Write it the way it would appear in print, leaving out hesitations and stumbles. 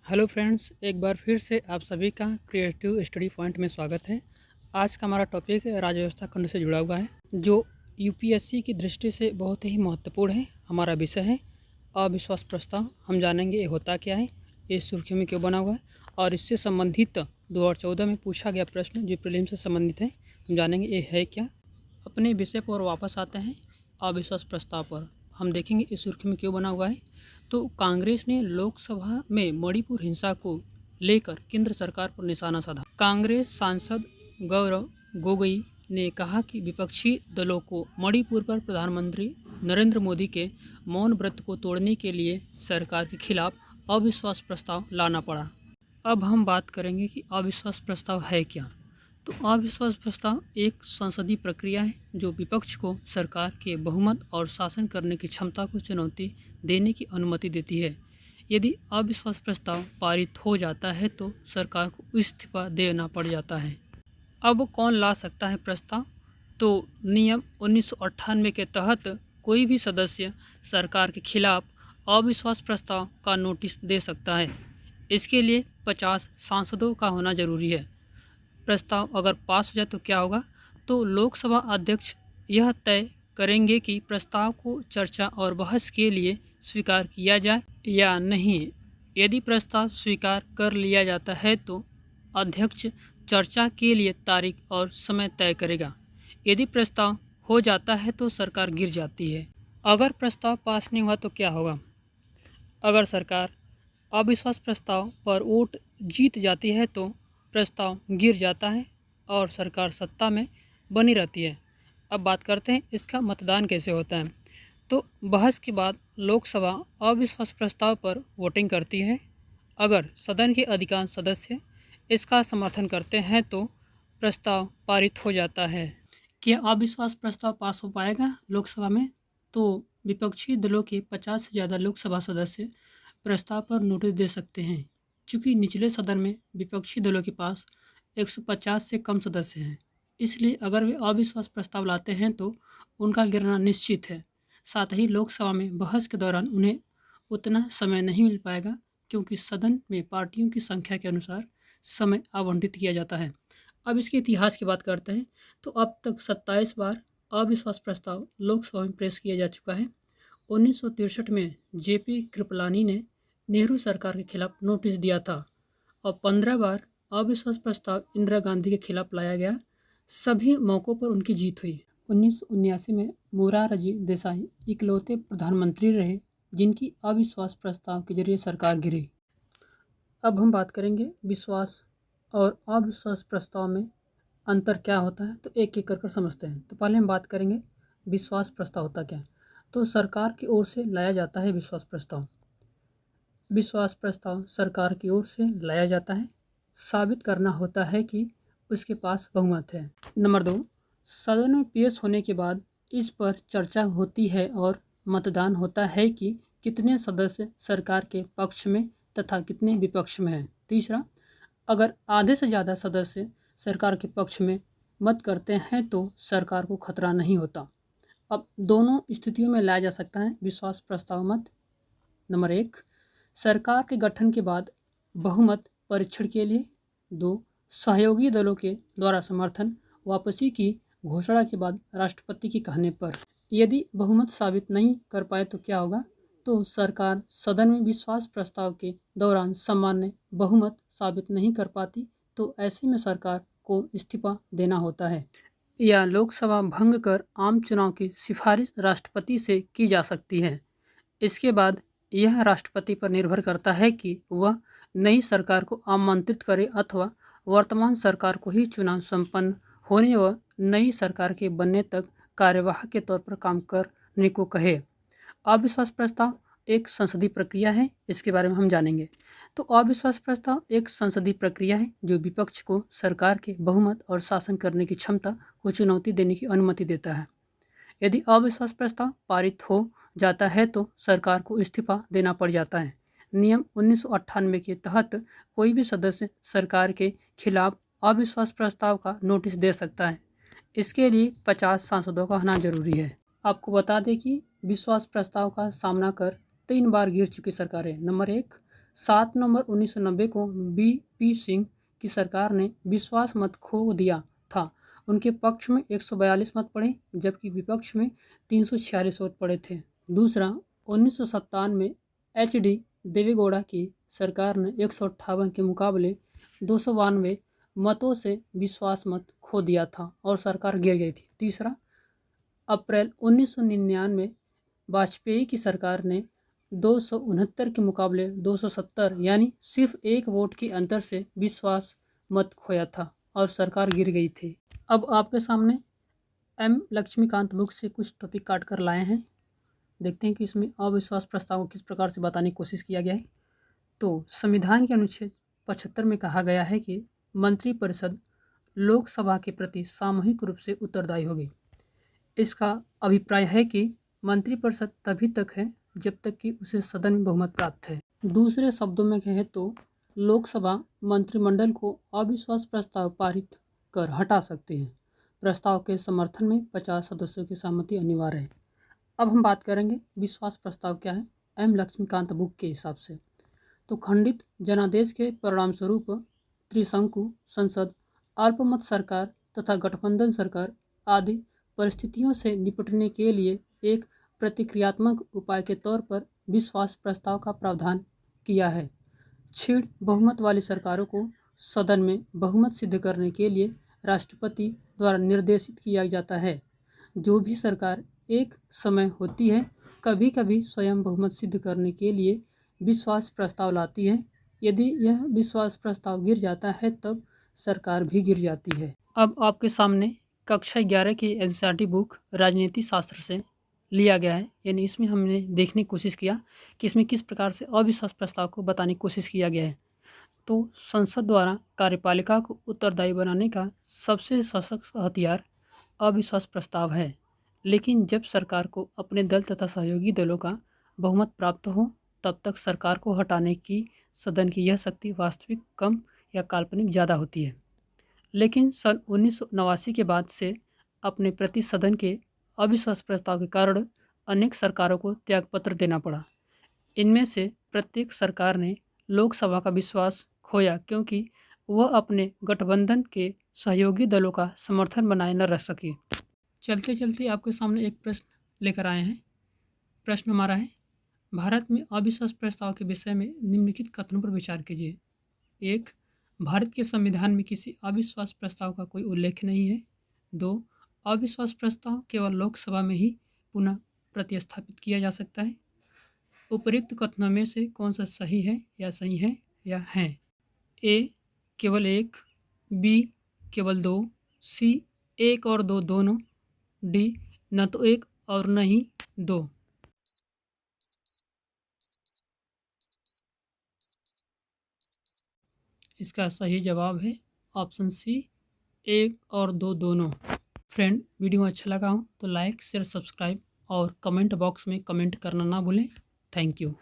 Hello friends, एक बार फिर से आप सभी का क्रिएटिव स्टडी पॉइंट में स्वागत है। आज का हमारा टॉपिक राज्य व्यवस्था खंड से जुड़ा हुआ है, जो यूपीएससी की दृष्टि से बहुत ही महत्वपूर्ण है। हमारा विषय है अविश्वास प्रस्ताव। हम जानेंगे ये होता क्या है, ये सुर्खियों में क्यों बना हुआ है और इससे संबंधित 2014 में पूछा गया प्रश्न जो प्रीलिम से संबंधित है, हम जानेंगे ये है क्या। अपने विषय पर वापस आते हैं अविश्वास प्रस्ताव पर। हम देखेंगे इस सुर्खी में क्यों बना हुआ है। तो कांग्रेस ने लोकसभा में मणिपुर हिंसा को लेकर केंद्र सरकार पर निशाना साधा। कांग्रेस सांसद गौरव गोगोई ने कहा कि विपक्षी दलों को मणिपुर पर प्रधानमंत्री नरेंद्र मोदी के मौन व्रत को तोड़ने के लिए सरकार के खिलाफ अविश्वास प्रस्ताव लाना पड़ा। अब हम बात करेंगे कि अविश्वास प्रस्ताव है क्या। तो अविश्वास प्रस्ताव एक संसदीय प्रक्रिया है जो विपक्ष को सरकार के बहुमत और शासन करने की क्षमता को चुनौती देने की अनुमति देती है। यदि अविश्वास प्रस्ताव पारित हो जाता है तो सरकार को इस्तीफा देना पड़ जाता है। अब कौन ला सकता है प्रस्ताव? तो नियम 1998 के तहत कोई भी सदस्य सरकार के खिलाफ अविश्वास प्रस्ताव का नोटिस दे सकता है। इसके लिए 50 सांसदों का होना जरूरी है। प्रस्ताव अगर पास हो जाए तो क्या होगा? तो लोकसभा अध्यक्ष यह तय करेंगे कि प्रस्ताव को चर्चा और बहस के लिए स्वीकार किया जाए या नहीं। यदि प्रस्ताव स्वीकार कर लिया जाता है तो अध्यक्ष चर्चा के लिए तारीख और समय तय करेगा। यदि प्रस्ताव हो जाता है तो सरकार गिर जाती है। अगर प्रस्ताव पास नहीं हुआ तो क्या होगा? अगर सरकार अविश्वास प्रस्ताव पर वोट जीत जाती है तो प्रस्ताव गिर जाता है और सरकार सत्ता में बनी रहती है। अब बात करते हैं इसका मतदान कैसे होता है। तो बहस के बाद लोकसभा अविश्वास प्रस्ताव पर वोटिंग करती है। अगर सदन के अधिकांश सदस्य इसका समर्थन करते हैं तो प्रस्ताव पारित हो जाता है। क्या अविश्वास प्रस्ताव पास हो पाएगा लोकसभा में? तो विपक्षी दलों के 50 से ज़्यादा लोकसभा सदस्य प्रस्ताव पर नोटिस दे सकते हैं। चूँकि निचले सदन में विपक्षी दलों के पास 150 से कम सदस्य हैं, इसलिए अगर वे अविश्वास प्रस्ताव लाते हैं तो उनका गिरना निश्चित है। साथ ही लोकसभा में बहस के दौरान उन्हें उतना समय नहीं मिल पाएगा, क्योंकि सदन में पार्टियों की संख्या के अनुसार समय आवंटित किया जाता है। अब इसके इतिहास की बात करते हैं। तो अब तक 27 बार अविश्वास प्रस्ताव लोकसभा में पेश किया जा चुका है। 1963 में जेपी कृपलानी ने नेहरू सरकार के खिलाफ नोटिस दिया था और 15 बार अविश्वास प्रस्ताव इंदिरा गांधी के खिलाफ लाया गया। सभी मौक़ों पर उनकी जीत हुई। 1979 में मोरारजी देसाई इकलौते प्रधानमंत्री रहे जिनकी अविश्वास प्रस्ताव के जरिए सरकार गिरी। अब हम बात करेंगे विश्वास और अविश्वास प्रस्ताव में अंतर क्या होता है। तो एक एक कर समझते हैं। तो पहले हम बात करेंगे विश्वास प्रस्ताव होता क्या है। तो सरकार की ओर से लाया जाता है विश्वास प्रस्ताव। विश्वास प्रस्ताव सरकार की ओर से लाया जाता है। साबित करना होता है कि उसके पास बहुमत है। नंबर 2, सदन में पेश होने के बाद इस पर चर्चा होती है और मतदान होता है कि कितने सदस्य सरकार के पक्ष में तथा कितने विपक्ष में हैं। तीसरा, अगर आधे से ज़्यादा सदस्य सरकार के पक्ष में मत करते हैं तो सरकार को खतरा नहीं होता। अब दोनों स्थितियों में लाया जा सकता है विश्वास प्रस्ताव मत। नंबर 1, सरकार के गठन के बाद बहुमत परीक्षण के लिए। 2, सहयोगी दलों के द्वारा समर्थन वापसी की घोषणा के बाद राष्ट्रपति के कहने पर। यदि बहुमत साबित नहीं कर पाए तो क्या होगा? तो सरकार सदन में विश्वास प्रस्ताव के दौरान सामान्य बहुमत साबित नहीं कर पाती तो ऐसे में सरकार को इस्तीफा देना होता है या लोकसभा भंग कर आम चुनाव की सिफारिश राष्ट्रपति से की जा सकती है। इसके बाद यह राष्ट्रपति पर निर्भर करता है कि वह नई सरकार को आमंत्रित करे अथवा वर्तमान सरकार को ही चुनाव संपन्न होने व नई सरकार के बनने तक कार्यवाहक के तौर पर काम करने को कहे। अविश्वास प्रस्ताव एक संसदीय प्रक्रिया है, इसके बारे में हम जानेंगे। तो अविश्वास प्रस्ताव एक संसदीय प्रक्रिया है जो विपक्ष को सरकार के बहुमत और शासन करने की क्षमता को चुनौती देने की अनुमति देता है। यदि अविश्वास प्रस्ताव पारित हो जाता है तो सरकार को इस्तीफा देना पड़ जाता है। नियम 1998 के तहत कोई भी सदस्य सरकार के खिलाफ अविश्वास प्रस्ताव का नोटिस दे सकता है। इसके लिए 50 सांसदों का होना जरूरी है। आपको बता दें कि विश्वास प्रस्ताव का सामना कर 3 बार गिर चुकी सरकारें। नंबर 1, 7 नवंबर 1990 को बीपी सिंह की सरकार ने विश्वास मत खो दिया था। उनके पक्ष में 142 मत पड़े जबकि विपक्ष में 346 वोट पड़े थे। दूसरा, 1957 में एचडी देवेगौड़ा की सरकार ने 158 के मुकाबले 292 मतों से विश्वास मत खो दिया था और सरकार गिर गई थी। तीसरा, अप्रैल 1999 वाजपेयी की सरकार ने 269 के मुकाबले 270 यानी सिर्फ एक वोट के अंतर से विश्वास मत खोया था और सरकार गिर गई थी। अब आपके सामने एम लक्ष्मीकांत बुक से कुछ टॉपिक काट कर लाए हैं। देखते हैं कि इसमें अविश्वास प्रस्ताव को किस प्रकार से बताने की कोशिश किया गया है। तो संविधान के अनुच्छेद 75 में कहा गया है कि मंत्रिपरिषद लोकसभा के प्रति सामूहिक रूप से उत्तरदायी होगी। इसका अभिप्राय है कि मंत्रिपरिषद तभी तक है जब तक कि उसे सदन में बहुमत प्राप्त है। दूसरे शब्दों में कहें तो लोकसभा मंत्रिमंडल को अविश्वास प्रस्ताव पारित कर हटा सकते हैं। प्रस्ताव के समर्थन में 50 सदस्यों की सहमति अनिवार्य है। अब हम बात करेंगे विश्वास प्रस्ताव क्या है एम लक्ष्मीकांत बुक के हिसाब से। तो खंडित जनादेश के परिणाम स्वरूप त्रिशंकु संसद, अल्पमत सरकार तथा गठबंधन सरकार आदि परिस्थितियों से निपटने के लिए एक प्रतिक्रियात्मक उपाय के तौर पर विश्वास प्रस्ताव का प्रावधान किया है। क्षीण बहुमत वाली सरकारों को सदन में बहुमत सिद्ध करने के लिए राष्ट्रपति द्वारा निर्देशित किया जाता है। जो भी सरकार एक समय होती है कभी कभी स्वयं बहुमत सिद्ध करने के लिए विश्वास प्रस्ताव लाती है। यदि यह विश्वास प्रस्ताव गिर जाता है तब सरकार भी गिर जाती है। अब आपके सामने कक्षा 11 की एनसीईआरटी बुक राजनीति शास्त्र से लिया गया है, यानी इसमें हमने देखने की कोशिश किया कि इसमें किस प्रकार से अविश्वास प्रस्ताव को बताने की कोशिश किया गया है। तो संसद द्वारा कार्यपालिका को उत्तरदायी बनाने का सबसे सशक्त हथियार अविश्वास प्रस्ताव है। लेकिन जब सरकार को अपने दल तथा सहयोगी दलों का बहुमत प्राप्त हो तब तक सरकार को हटाने की सदन की यह शक्ति वास्तविक कम या काल्पनिक ज़्यादा होती है। लेकिन सन 1989 के बाद से अपने प्रति सदन के अविश्वास प्रस्ताव के कारण अनेक सरकारों को त्यागपत्र देना पड़ा। इनमें से प्रत्येक सरकार ने लोकसभा का विश्वास खोया क्योंकि वह अपने गठबंधन के सहयोगी दलों का समर्थन बनाए न रख सकी। चलते चलते आपके सामने एक प्रश्न लेकर आए हैं। प्रश्न हमारा है, भारत में अविश्वास प्रस्ताव के विषय में निम्नलिखित कथनों पर विचार कीजिए। 1. भारत के संविधान में किसी अविश्वास प्रस्ताव का कोई उल्लेख नहीं है। 2. अविश्वास प्रस्ताव केवल लोकसभा में ही पुनः प्रतिस्थापित किया जा सकता है। उपर्युक्त कथनों में से कौन सा सही है या है? ए. केवल 1, बी. केवल 2, सी. 1 और 2 दोनों, डी. न तो 1 और न ही 2। इसका सही जवाब है ऑप्शन सी, 1 और 2 दोनों। फ्रेंड, वीडियो अच्छा लगा हो तो लाइक शेयर सब्सक्राइब और कमेंट बॉक्स में कमेंट करना ना भूलें। Thank you.